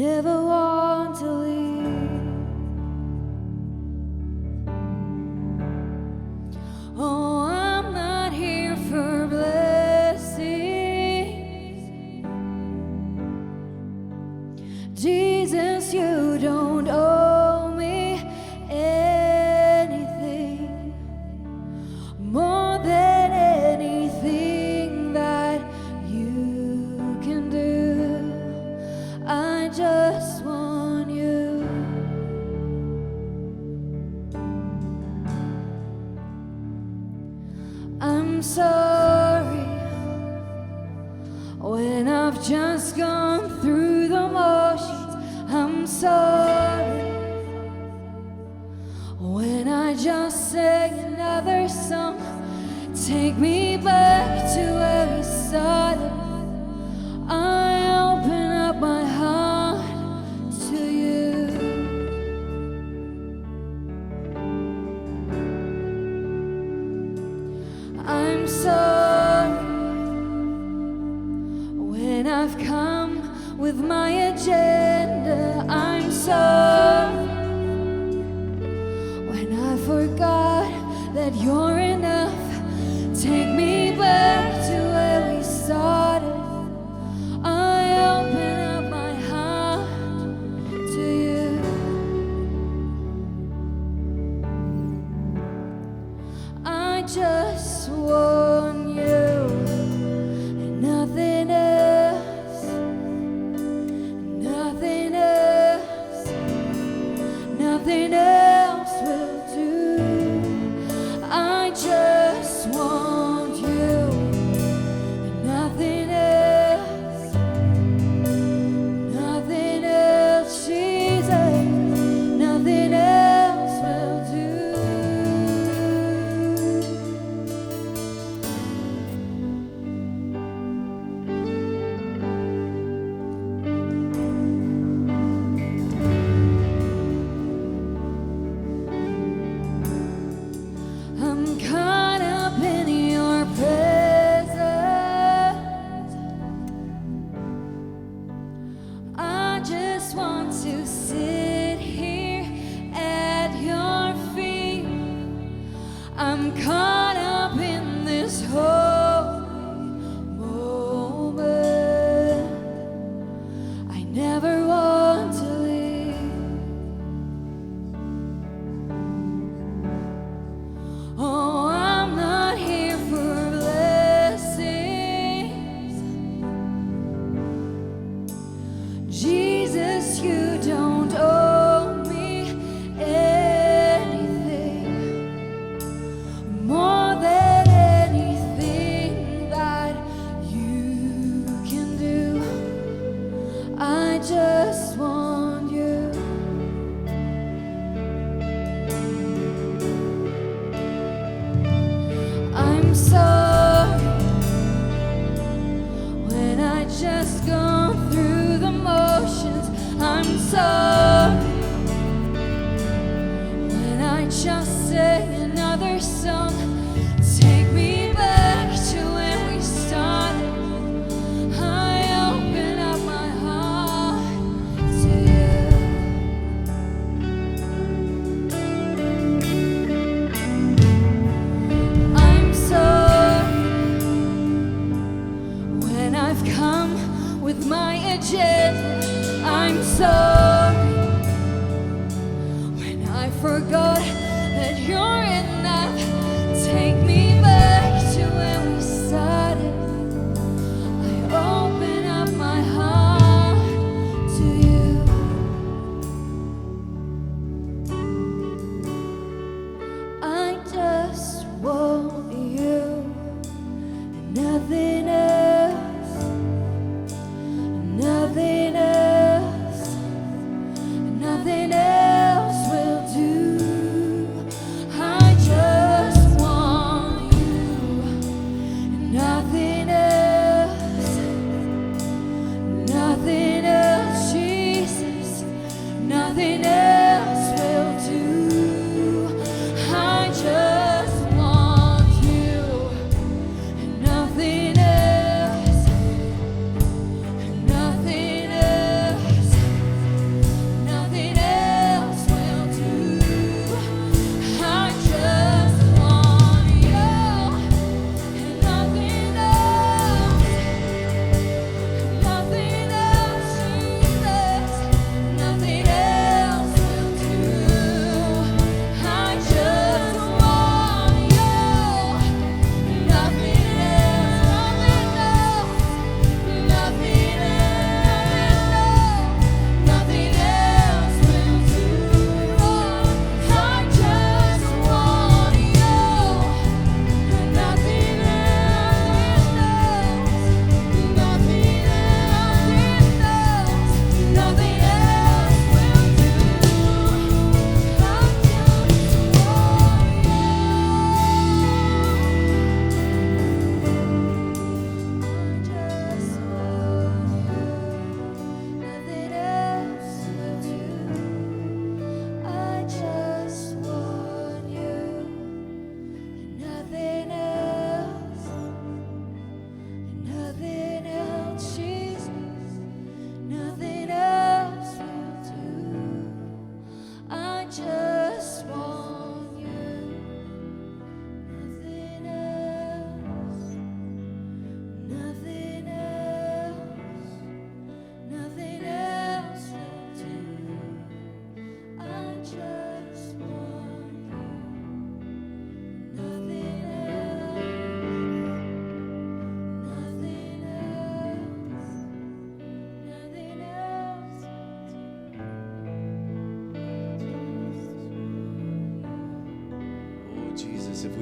never want to leave. Oh, I'm not here for blessings. Jesus, you don't owe me anything more than anything that you can do. I just want you. I'm sorry when I've just gone through the motions. I'm sorry when I just sang another song. Take me back to where we started. I open up my heart to you. I'm sorry when I've come with my agenda. I'm sorry when I forgot that you're enough. Take me back to where we started. I open up my heart to you. I just want you and nothing else, nothing else, nothing else will do. I just want you and nothing else, nothing else, Jesus, nothing else will do. I'm caught up in your presence. I just want to sit here at your feet. I'm caught up in this holy moment. I never want to leave. Oh, I'm not here for blessings. Jesus, you don't owe me anything more than anything that you can do. I just want you. I'm sorry when I just gone through the motions. I'm sorry when I just sang another song. Take me back to when we started. I open up my heart to you. I'm sorry when I've come with my agenda. I'm sorry when I forgot that you're enough. Take me back to when we started. I open up my heart to you. I just want you and nothing else, nothing else, nothing else will do. I just want you and nothing else, nothing else, Jesus, nothing else will do. I just want you and nothing else.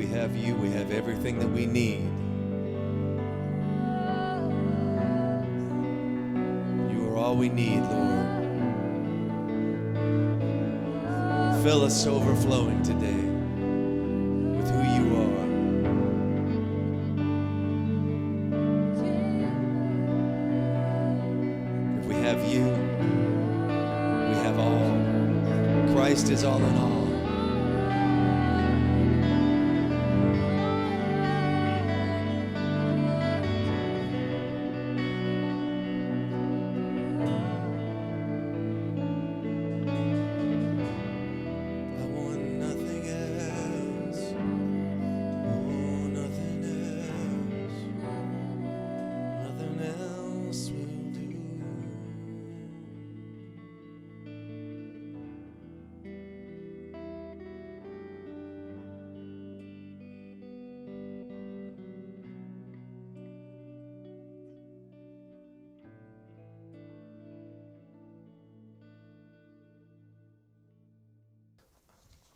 we have you, we have everything that we need. You are all we need, Lord. Fill us overflowing today with who you are. If we have you, we have all. Christ is all in all.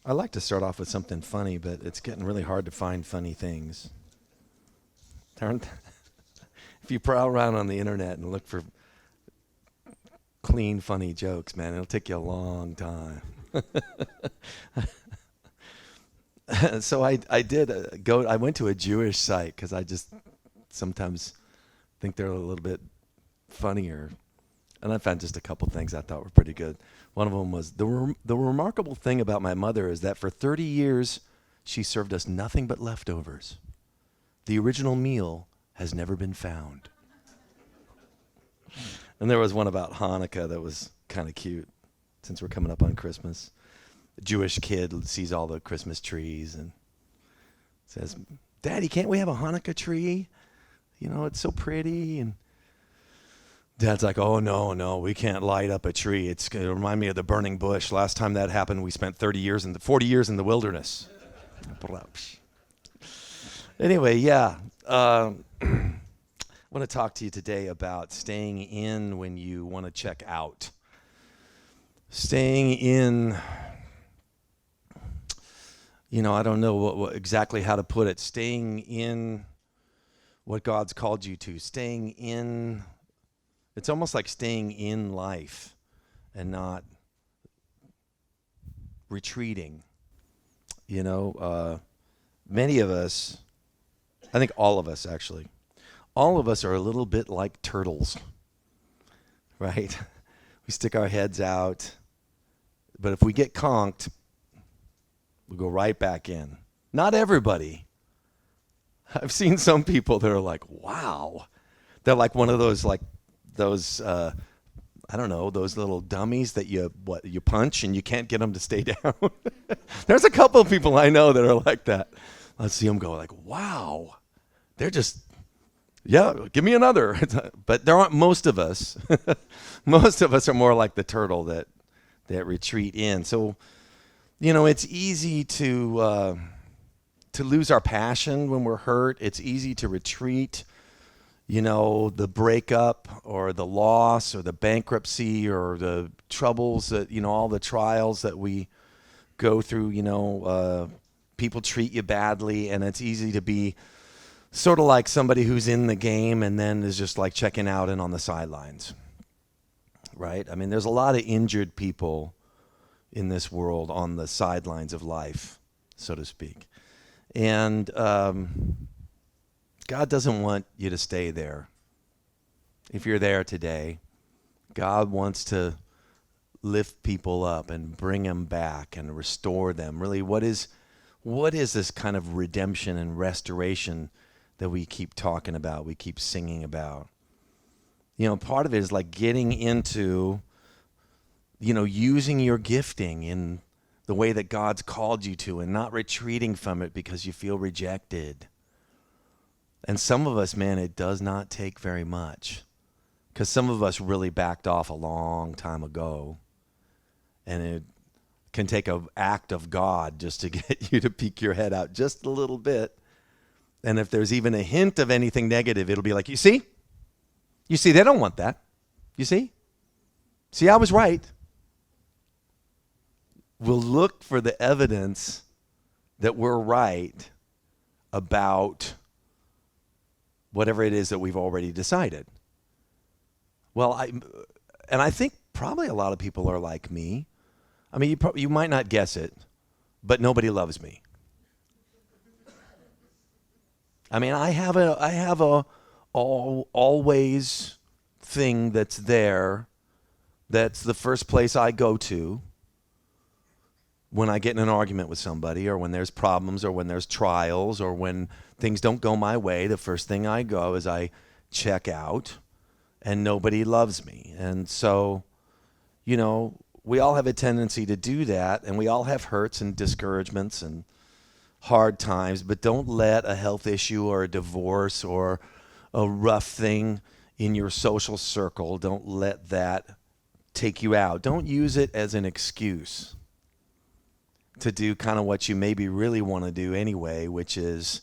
I like to start off with something funny, but it's getting really hard to find funny things. If you prowl around on the internet and look for clean, funny jokes, man, it'll take you a long time. So I went to a Jewish site because I just sometimes think they're a little bit funnier. And I found just a couple things I thought were pretty good. One of them was, the remarkable thing about my mother is that for 30 years, she served us nothing but leftovers. The original meal has never been found. And there was one about Hanukkah that was kind of cute, since we're coming up on Christmas. A Jewish kid sees all the Christmas trees and says, "Daddy, can't we have a Hanukkah tree? You know, it's so pretty." And Dad's like, "Oh, no, we can't light up a tree. It's going to remind me of the burning bush. Last time that happened, we spent 40 years in the wilderness." Anyway, yeah. I want to talk to you today about staying in when you want to check out. Staying in, I don't know what exactly how to put it. Staying in what God's called you to. Staying in. It's almost like staying in life and not retreating. Many of us, I think all of us actually, all of us are a little bit like turtles, right? We stick our heads out, but if we get conked, we go right back in. Not everybody. I've seen some people that are like, wow. They're like one of those those those little dummies that you punch and you can't get them to stay down. There's a couple of people I know that are like that. Let's see them go like, wow. They're just, yeah, give me another. But there aren't most of us. Most of us are more like the turtle that retreat in. So, it's easy to lose our passion when we're hurt. It's easy to retreat. The breakup or the loss or the bankruptcy or the troubles that, all the trials that we go through, people treat you badly, and it's easy to be sort of like somebody who's in the game and then is just like checking out and on the sidelines, right? I mean, there's a lot of injured people in this world on the sidelines of life, so to speak. And, God doesn't want you to stay there. If you're there today, God wants to lift people up and bring them back and restore them. Really, what is this kind of redemption and restoration that we keep talking about, we keep singing about? Part of it is like getting into, using your gifting in the way that God's called you to and not retreating from it because you feel rejected. And some of us, man, it does not take very much, because some of us really backed off a long time ago, and it can take an act of God just to get you to peek your head out just a little bit. And if there's even a hint of anything negative, it'll be like, you see, they don't want that. You see, I was right. We'll look for the evidence that we're right about whatever it is that we've already decided. Well, I think probably a lot of people are like me. I mean, you might not guess it, but nobody loves me. I mean, I have a always thing that's there. That's the first place I go to when I get in an argument with somebody, or when there's problems, or when there's trials, or when things don't go my way. The first thing I go is I check out, and nobody loves me. And so, you know, we all have a tendency to do that, and we all have hurts and discouragements and hard times, but don't let a health issue or a divorce or a rough thing in your social circle, don't let that take you out. Don't use it as an excuse to do kind of what you maybe really want to do anyway, which is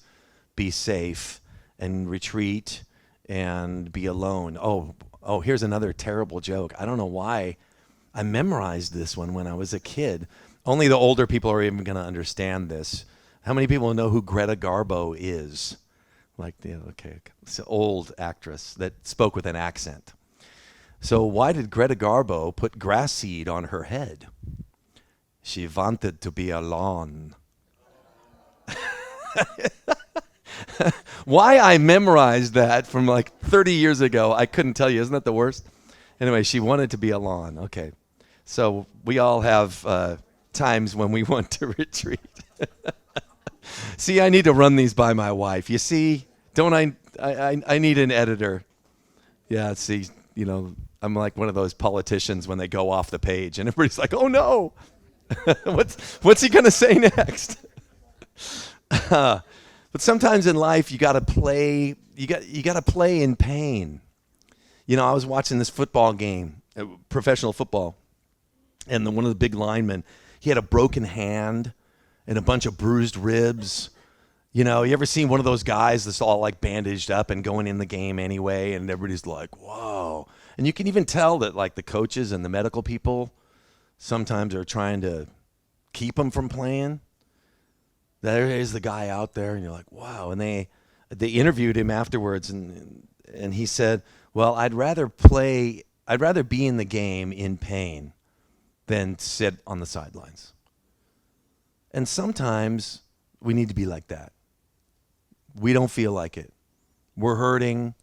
be safe and retreat and be alone. Oh, here's another terrible joke. I don't know why I memorized this one when I was a kid. Only the older people are even going to understand this. How many people know who Greta Garbo is? It's an old actress that spoke with an accent. So why did Greta Garbo put grass seed on her head? She wanted to be alone. Why I memorized that from like 30 years ago, I couldn't tell you. Isn't that the worst? Anyway, she wanted to be alone. Okay. So we all have times when we want to retreat. See, I need to run these by my wife. You see, don't I need an editor. Yeah, see, you know, I'm like one of those politicians when they go off the page and everybody's like, oh no, what's he going to say next? But sometimes in life you got to play, you got to play in pain. You know, I was watching this football game, professional football, and one of the big linemen, he had a broken hand and a bunch of bruised ribs. You know, you ever seen one of those guys that's all like bandaged up and going in the game anyway, and everybody's like, whoa. And you can even tell that like the coaches and the medical people sometimes are trying to keep him from playing. There is the guy out there, and you're like, wow. And they interviewed him afterwards, and he said, well, I'd rather be in the game in pain than sit on the sidelines. And sometimes we need to be like that. We don't feel like it. We're hurting.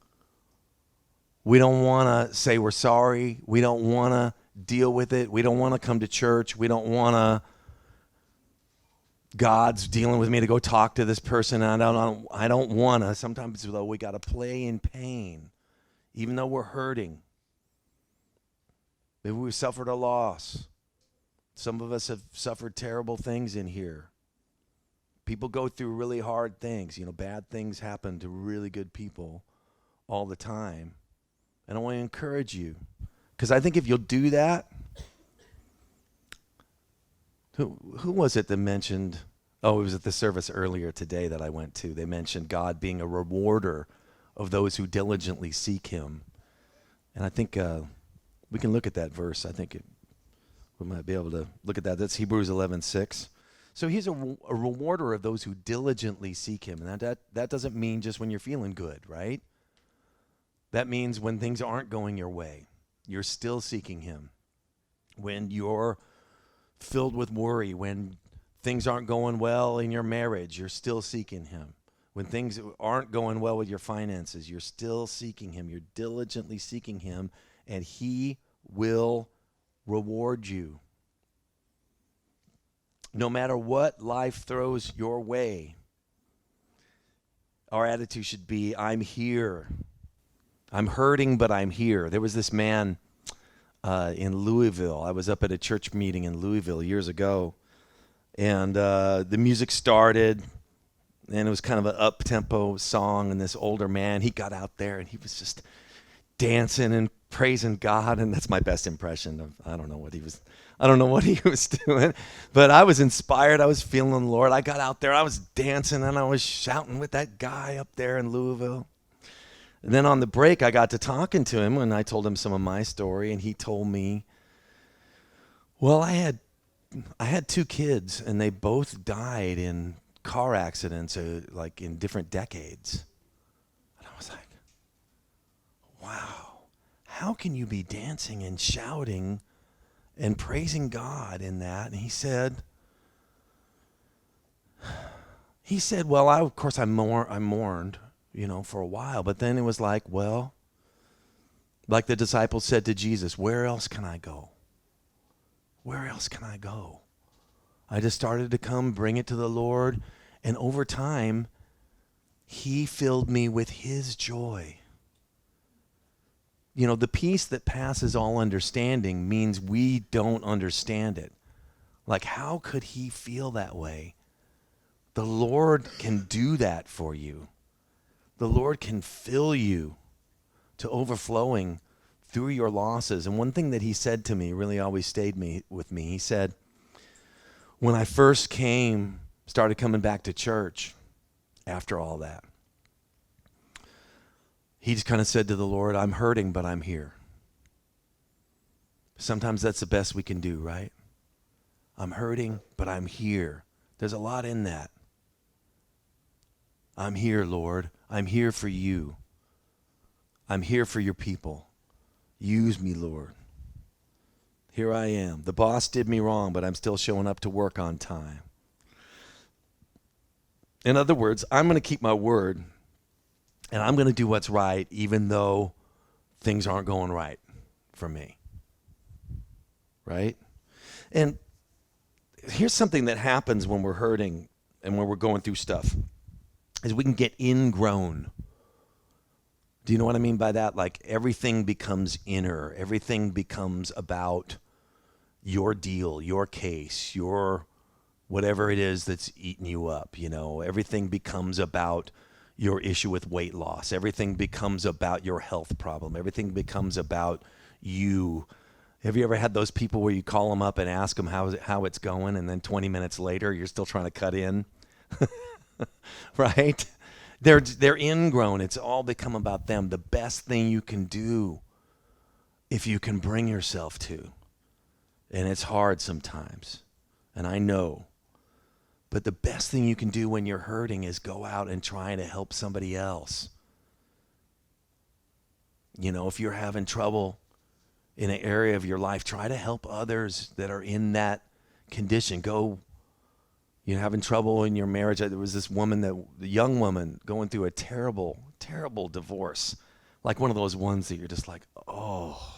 We don't want to say we're sorry. We don't want to deal with it. We don't want to come to church. We don't want to, God's dealing with me to go talk to this person. I don't want to. Sometimes, though, we got to play in pain, even though we're hurting. Maybe we suffered a loss. Some of us have suffered terrible things in here. People go through really hard things. You know, bad things happen to really good people all the time. And I want to encourage you, because I think if you'll do that, who was it that mentioned, it was at the service earlier today that I went to. They mentioned God being a rewarder of those who diligently seek him. And I think we can look at that verse. I think we might be able to look at that. That's Hebrews 11:6. So he's a rewarder of those who diligently seek him. And that doesn't mean just when you're feeling good, right? That means when things aren't going your way, you're still seeking him. When you're filled with worry, when things aren't going well in your marriage, you're still seeking him. When things aren't going well with your finances, you're still seeking him. You're diligently seeking him, and he will reward you. No matter what life throws your way, our attitude should be, I'm here. I'm hurting, but I'm here. There was this man in Louisville. I was up at a church meeting in Louisville years ago, and the music started, and it was kind of an up-tempo song, and this older man, he got out there, and he was just dancing and praising God, and that's my best impression of, I don't know what he was doing, but I was inspired. I was feeling the Lord. I got out there, I was dancing, and I was shouting with that guy up there in Louisville. And then on the break, I got to talking to him, and I told him some of my story, and he told me, well, I had 2 kids, and they both died in car accidents like in different decades. And I was like, wow, how can you be dancing and shouting and praising God in that? And he said, well, of course I mourned, for a while, but then it was like, well, like the disciples said to Jesus, where else can I go? Where else can I go? I just started to come, bring it to the Lord, and over time, he filled me with his joy. The peace that passes all understanding means we don't understand it. Like, how could he feel that way? The Lord can do that for you. The Lord can fill you to overflowing through your losses. And one thing that he said to me really always stayed with me. He said, when I first started coming back to church after all that, he just kind of said to the Lord, I'm hurting, but I'm here. Sometimes that's the best we can do, right? I'm hurting, but I'm here. There's a lot in that. I'm here, Lord. I'm here for you. I'm here for your people. Use me, Lord. Here I am. The boss did me wrong, but I'm still showing up to work on time. In other words, I'm going to keep my word, and I'm going to do what's right, even though things aren't going right for me. Right? And here's something that happens when we're hurting and when we're going through stuff, is we can get ingrown. Do you know what I mean by that? Like everything becomes inner. Everything becomes about your deal, your case, your whatever it is that's eating you up. Everything becomes about your issue with weight loss. Everything becomes about your health problem. Everything becomes about you. Have you ever had those people where you call them up and ask them how it's going, and then 20 minutes later you're still trying to cut in? Right? They're ingrown. It's all become about them. The best thing you can do, if you can bring yourself to, and it's hard sometimes, and I know, but the best thing you can do when you're hurting is go out and try to help somebody else. If you're having trouble in an area of your life, try to help others that are in that condition. You're having trouble in your marriage. There was this young woman going through a terrible, terrible divorce. Like one of those ones that you're just like, oh,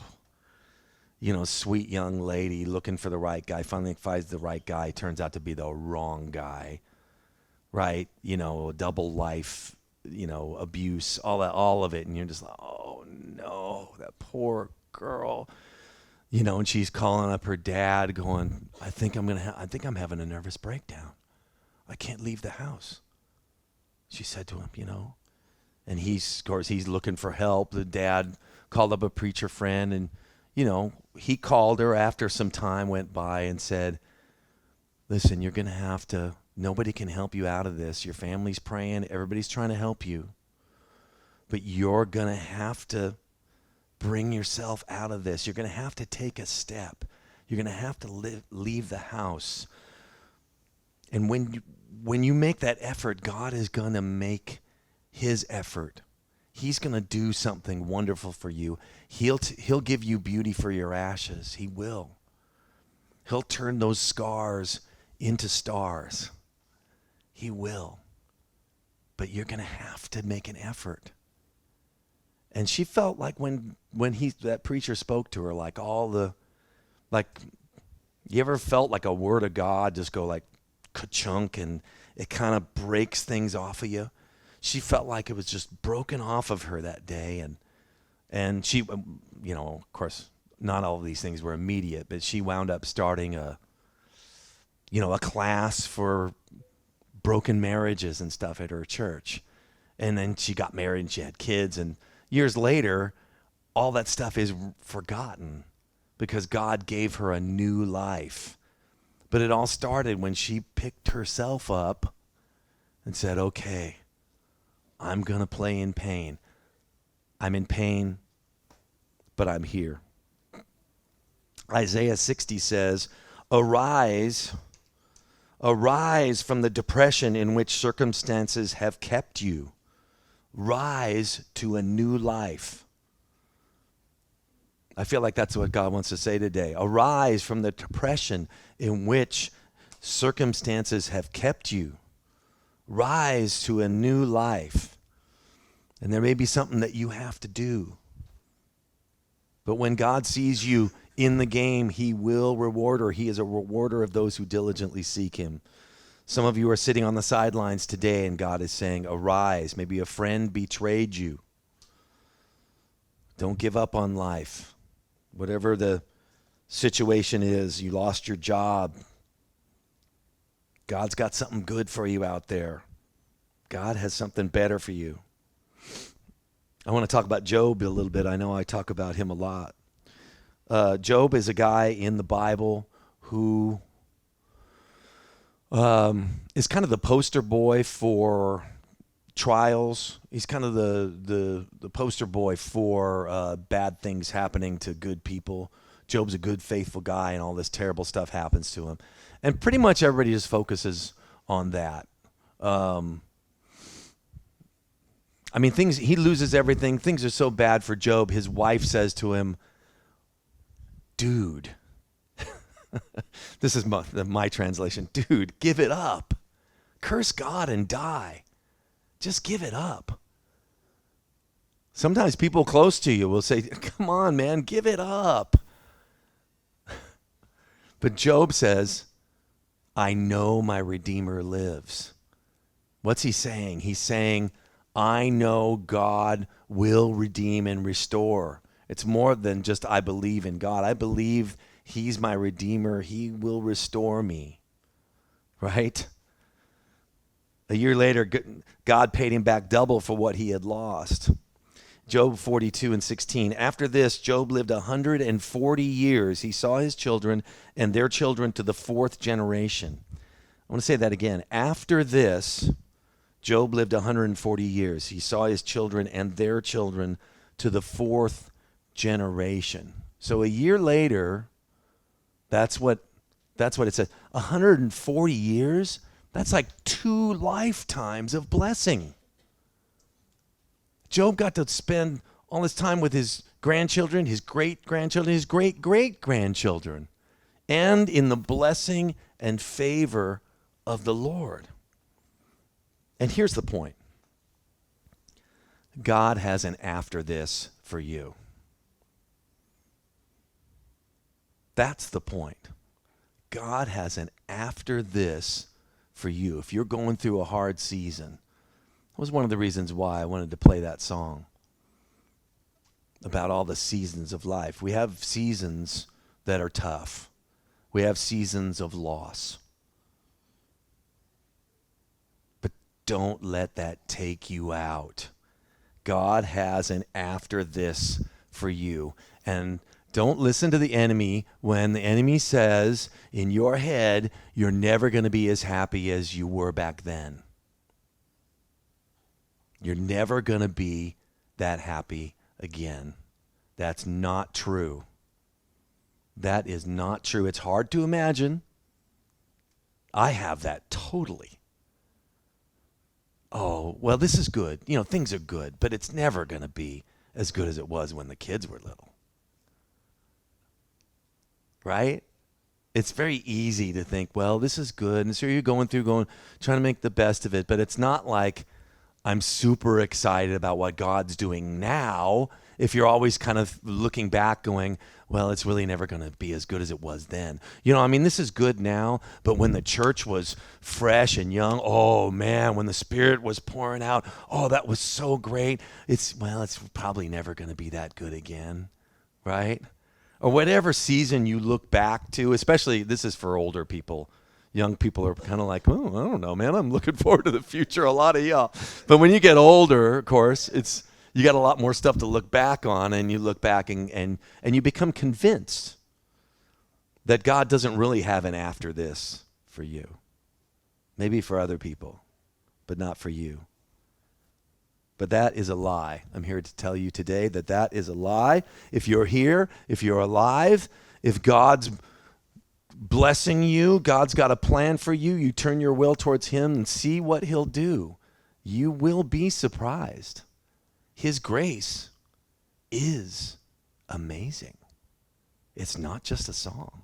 sweet young lady looking for the right guy, finally finds the right guy, turns out to be the wrong guy, right? Double life, abuse, all of it. And you're just like, oh no, that poor girl. And she's calling up her dad going, I think I'm having a nervous breakdown. I can't leave the house. She said to him, and of course he's looking for help. The dad called up a preacher friend, and, he called her after some time went by and said, listen, you're going to have to, nobody can help you out of this. Your family's praying. Everybody's trying to help you. But you're going to have to bring yourself out of this. You're going to have to take a step. You're going to have to leave the house. And when you make that effort, God is going to make his effort. He's going to do something wonderful for you. He'll give you beauty for your ashes. He will. He'll turn those scars into stars. He will. But you're going to have to make an effort. And she felt like when that preacher spoke to her, you ever felt like a word of God just go like ka-chunk and it kind of breaks things off of you? She felt like it was just broken off of her that day. And she, of course, not all of these things were immediate, but she wound up starting a class for broken marriages and stuff at her church. And then she got married and she had kids, and years later, all that stuff is forgotten because God gave her a new life. But it all started when she picked herself up and said, okay, I'm going to play in pain. I'm in pain, but I'm here. Isaiah 60 says, arise, Arise from the depression in which circumstances have kept you. Rise to a new life. I feel like that's what God wants to say today. Arise from the depression in which circumstances have kept you. Rise to a new life. And there may be something that you have to do. But when God sees you in the game, he will reward, or he is a rewarder of those who diligently seek him. Some of you are sitting on the sidelines today and God is saying, arise. Maybe a friend betrayed you. Don't give up on life. Whatever the situation is, you lost your job. God's got something good for you out there. God has something better for you. I want to talk about Job a little bit. I know I talk about him a lot. Job is a guy in the Bible who is kind of the poster boy for trials. He's kind of the poster boy for bad things happening to good people. Job's a good, faithful guy, and all this terrible stuff happens to him. And pretty much everybody just focuses on that. I mean, he loses everything. Things are so bad for Job. His wife says to him, dude, this is my translation, dude, give it up. Curse God and die. Just give it up. Sometimes people close to you will say, come on, man, give it up. But Job says, I know my Redeemer lives. What's he saying? He's saying, I know God will redeem and restore. It's more than just I believe in God. I believe he's my Redeemer. He will restore me. Right? A year later, God paid him back double for what he had lost. Job 42:16. After this, Job lived 140 years. He saw his children and their children to the fourth generation. I want to say that again. After this, Job lived 140 years. He saw his children and their children to the fourth generation. So a year later, that's what it says. 140 years? That's like 2 lifetimes of blessing. Job got to spend all his time with his grandchildren, his great-grandchildren, his great-great-grandchildren, and in the blessing and favor of the Lord. And here's the point. God has an after this for you. That's the point. God has an after this for you. If you're going through a hard season, that was one of the reasons why I wanted to play that song about all the seasons of life. We have seasons that are tough. We have seasons of loss. But don't let that take you out. God has an after this for you. And don't listen to the enemy when the enemy says in your head, you're never going to be as happy as you were back then. You're never going to be that happy again. That's not true. That is not true. It's hard to imagine. I have that totally. Oh, well, this is good. You know, things are good, but it's never going to be as good as it was when the kids were little. Right? It's very easy to think, well, this is good. And so you're trying to make the best of it. But it's not like I'm super excited about what God's doing now. If you're always kind of looking back going, well, it's really never going to be as good as it was then. You know, I mean, this is good now, but when the church was fresh and young, oh man, when the Spirit was pouring out, oh, that was so great. It's probably never going to be that good again, right? Or whatever season you look back to, especially this is for older people. Young people are kind of like, oh, I don't know, man. I'm looking forward to the future, a lot of y'all. But when you get older, of course, you got a lot more stuff to look back on, and you look back and you become convinced that God doesn't really have an after this for you. Maybe for other people, but not for you. But that is a lie. I'm here to tell you today that is a lie. If you're here, if you're alive, if God's blessing you. God's got a plan for you. You turn your will towards him and see what he'll do. You will be surprised. His grace is amazing. It's not just a song.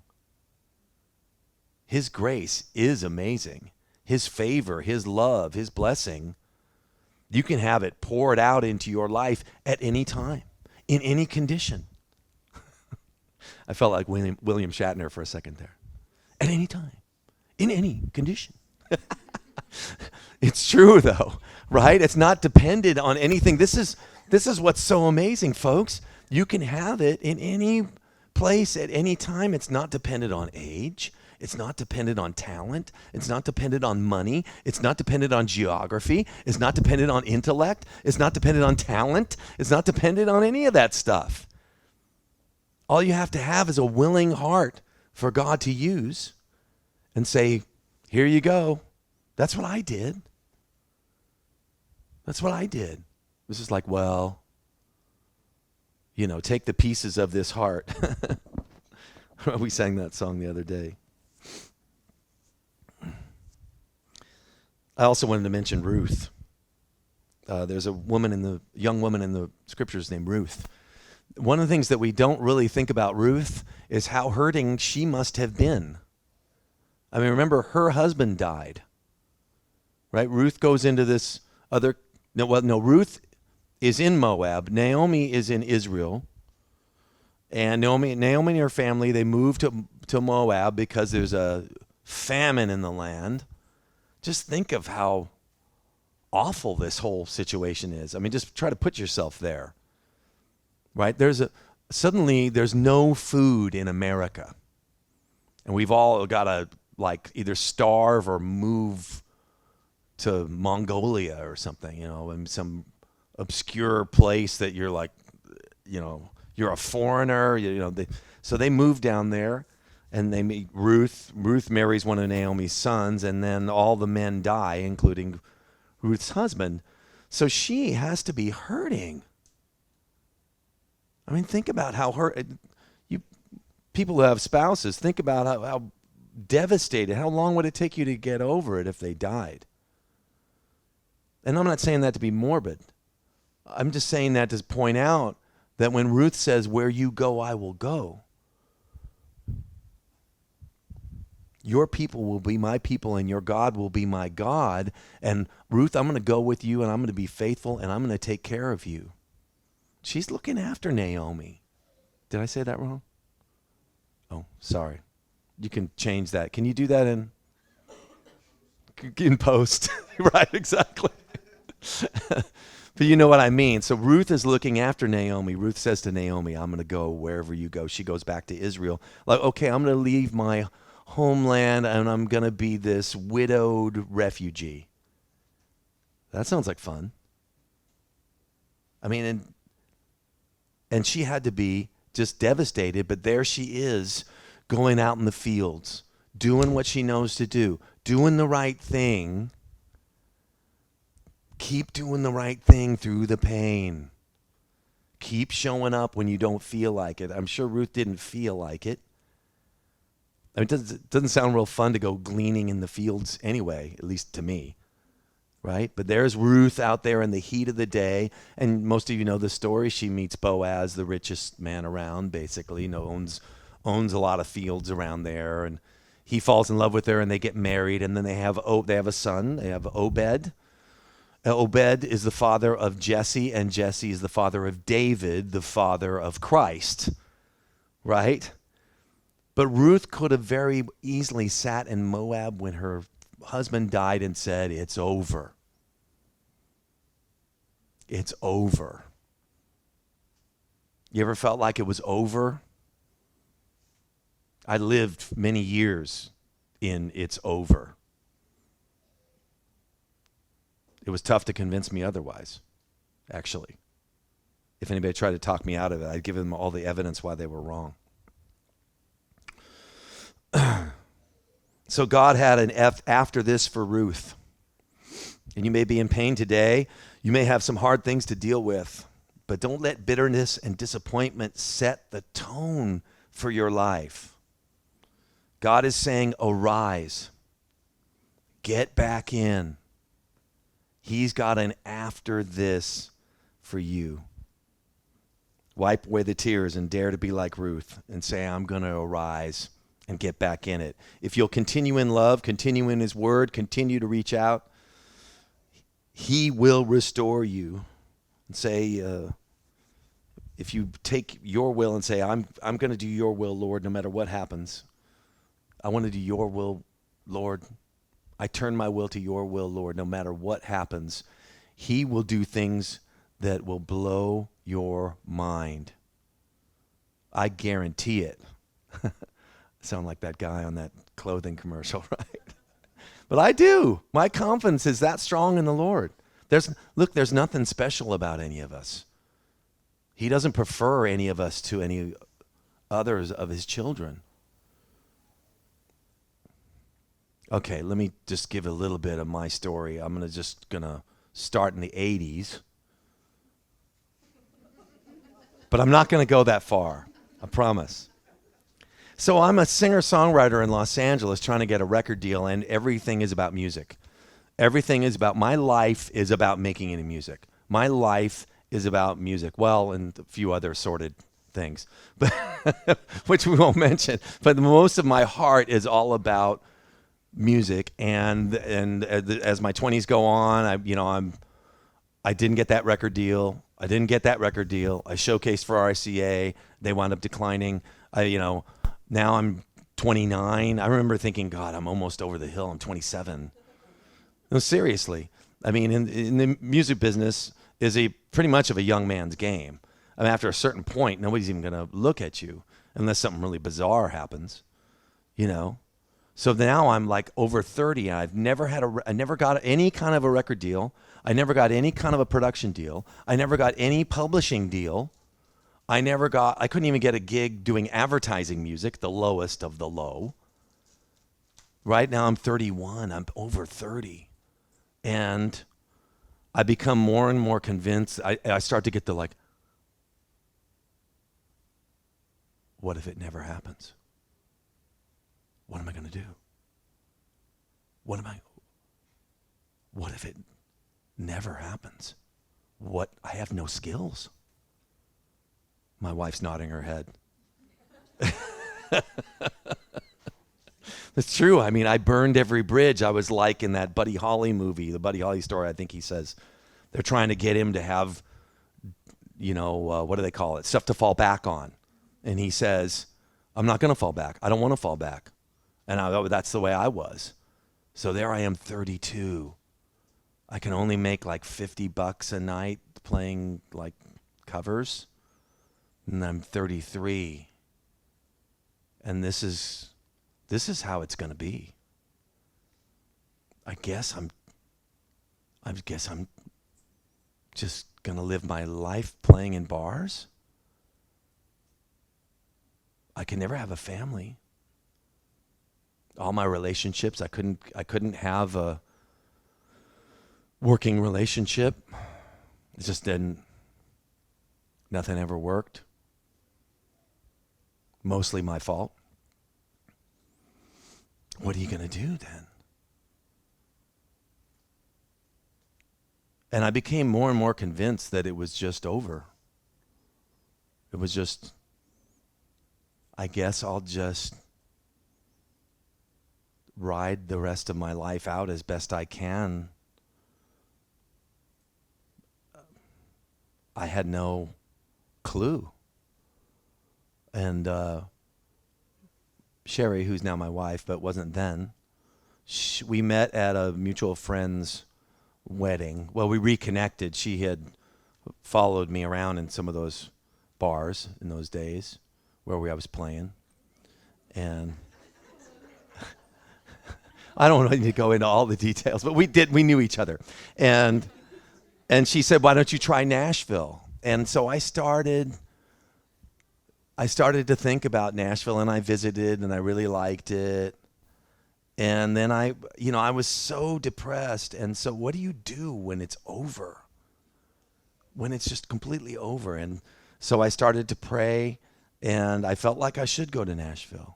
His grace is amazing. His favor, his love, his blessing, you can have it poured out into your life at any time, in any condition. I felt like William Shatner for a second there. At any time, in any condition. It's true though, right? It's not dependent on anything. This is what's so amazing, folks. You can have it in any place at any time. It's not dependent on age. It's not dependent on talent. It's not dependent on money. It's not dependent on geography. It's not dependent on intellect. It's not dependent on talent. It's not dependent on any of that stuff. All you have to have is a willing heart for God to use and say, here you go. That's what I did. That's what I did. This is like, well, take the pieces of this heart. We sang that song the other day. I also wanted to mention Ruth. There's a young woman in the scriptures named Ruth. One of the things that we don't really think about Ruth is how hurting she must have been. I mean, remember, her husband died, right? Ruth goes into this Ruth is in Moab. Naomi is in Israel. And Naomi and her family, they moved to Moab because there's a famine in the land. Just think of how awful this whole situation is. I mean, just try to put yourself there, right? Suddenly there's no food in America. And we've all got to either starve or move to Mongolia or something, in some obscure place that you're you're a foreigner, so they move down there and they meet Ruth. Ruth marries one of Naomi's sons, and then all the men die, including Ruth's husband. So she has to be hurting. I mean, think about how you people who have spouses, think about how devastated, how long would it take you to get over it if they died? And I'm not saying that to be morbid. I'm just saying that to point out that when Ruth says, where you go, I will go. Your people will be my people and your God will be my God. And Ruth, I'm going to go with you and I'm going to be faithful and I'm going to take care of you. She's looking after Naomi. Did I say that wrong? Oh, sorry. You can change that. Can you do that in post? Right, exactly. But you know what I mean. So Ruth is looking after Naomi. Ruth says to Naomi, I'm going to go wherever you go. She goes back to Israel. Okay, I'm going to leave my homeland and I'm going to be this widowed refugee. That sounds like fun. I mean, and she had to be just devastated, but there she is going out in the fields, doing what she knows to do, doing the right thing. Keep doing the right thing through the pain. Keep showing up when you don't feel like it. I'm sure Ruth didn't feel like it. I mean, it doesn't sound real fun to go gleaning in the fields anyway, at least to me, right? But there's Ruth out there in the heat of the day, and most of you know the story. She meets Boaz, the richest man around, basically, owns a lot of fields around there, and he falls in love with her, and they get married, and then they have a son. They have Obed. Obed is the father of Jesse, and Jesse is the father of David, the father of Christ, right? But Ruth could have very easily sat in Moab when her husband died and said, it's over. It's over. You ever felt like it was over? I lived many years in it's over. It was tough to convince me otherwise, actually. If anybody tried to talk me out of it, I'd give them all the evidence why they were wrong. So God had an after this for Ruth. And you may be in pain today. You may have some hard things to deal with. But don't let bitterness and disappointment set the tone for your life. God is saying, arise. Get back in. He's got an after this for you. Wipe away the tears and dare to be like Ruth and say, I'm going to arise and get back in it. If you'll continue in love, continue in his word, continue to reach out, he will restore you. And say, if you take your will and say, I'm going to do your will, Lord, no matter what happens. I want to do your will, Lord. I turn my will to your will, Lord, no matter what happens. He will do things that will blow your mind. I guarantee it. Sound like that guy on that clothing commercial, right? But I do. My confidence is that strong in the Lord. There's nothing special about any of us. He doesn't prefer any of us to any others of his children. Okay, let me just give a little bit of my story. I'm gonna start in the 80s. But I'm not gonna go that far, I promise. So I'm a singer-songwriter in Los Angeles trying to get a record deal, and everything is about music. My life is about making any music. My life is about music. Well, and a few other sordid things, but which we won't mention. But most of my heart is all about music, and as my 20s go on, I didn't get that record deal. I showcased for RCA. They wound up declining. Now I'm 29. I remember thinking, God, I'm almost over the hill. I'm 27. No, seriously. I mean, in the music business is pretty much of a young man's game. I mean, after a certain point, nobody's even going to look at you unless something really bizarre happens, So now I'm like over 30. I never got any kind of a record deal. I never got any kind of a production deal. I never got any publishing deal. I couldn't even get a gig doing advertising music, the lowest of the low. Right now I'm 31. I'm over 30. And I become more and more convinced. I start to get the what if it never happens? What am I going to do? What if it never happens? I have no skills. My wife's nodding her head. It's true. I mean, I burned every bridge. I was like in that Buddy Holly movie, the Buddy Holly story. I think he says they're trying to get him to have, what do they call it? Stuff to fall back on. And he says, I'm not going to fall back. I don't want to fall back. And that's the way I was. So there I am, 32. I can only make like $50 a night playing like covers. And I'm 33. And this is how it's going to be. I guess I'm just going to live my life playing in bars. I can never have a family. All my relationships, I couldn't have a working relationship. It just didn't. Nothing ever worked. Mostly my fault. What are you going to do then? And I became more and more convinced that it was just over. It was just, I guess I'll just ride the rest of my life out as best I can. I had no clue. And Sherry, who's now my wife, but wasn't then, we met at a mutual friend's wedding. Well, we reconnected. She had followed me around in some of those bars in those days where I was playing. And I don't need to go into all the details, but we knew each other. And she said, why don't you try Nashville? And so I started to think about Nashville, and I visited, and I really liked it. And then I was so depressed. And so what do you do when it's over? When it's just completely over? And so I started to pray, and I felt like I should go to Nashville.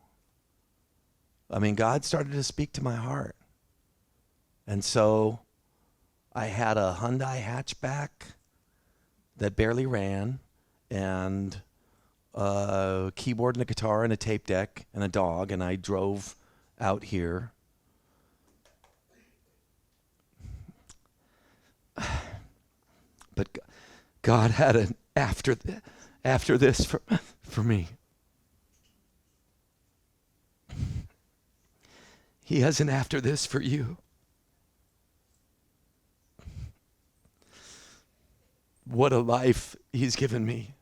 I mean, God started to speak to my heart. And so I had a Hyundai hatchback that barely ran, and a keyboard and a guitar and a tape deck and a dog, and I drove out here. But God had an after this for me. He has an after this for you. What a life he's given me.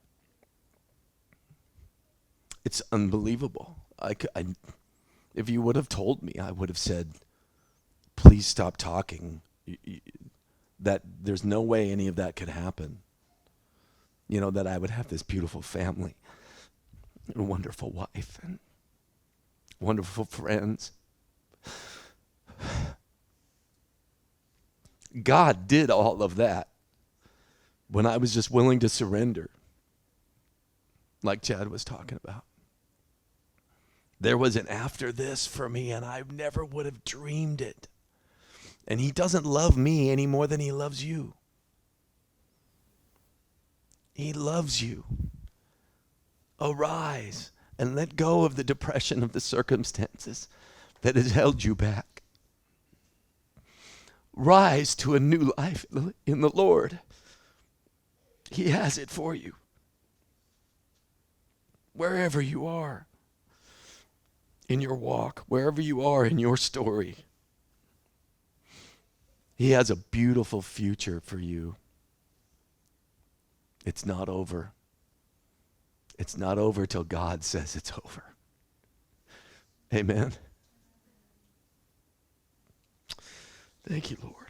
It's unbelievable. If you would have told me, I would have said, please stop talking. That there's no way any of that could happen. You know, that I would have this beautiful family, and a wonderful wife, and wonderful friends. God did all of that when I was just willing to surrender, like Chad was talking about. There was an after this for me, and I never would have dreamed it. And he doesn't love me any more than he loves you. He loves you. Arise and let go of the depression of the circumstances that has held you back. Rise to a new life in the Lord. He has it for you. Wherever you are in your walk, wherever you are in your story, he has a beautiful future for you. It's not over. It's not over till God says it's over. Amen. Thank you, Lord.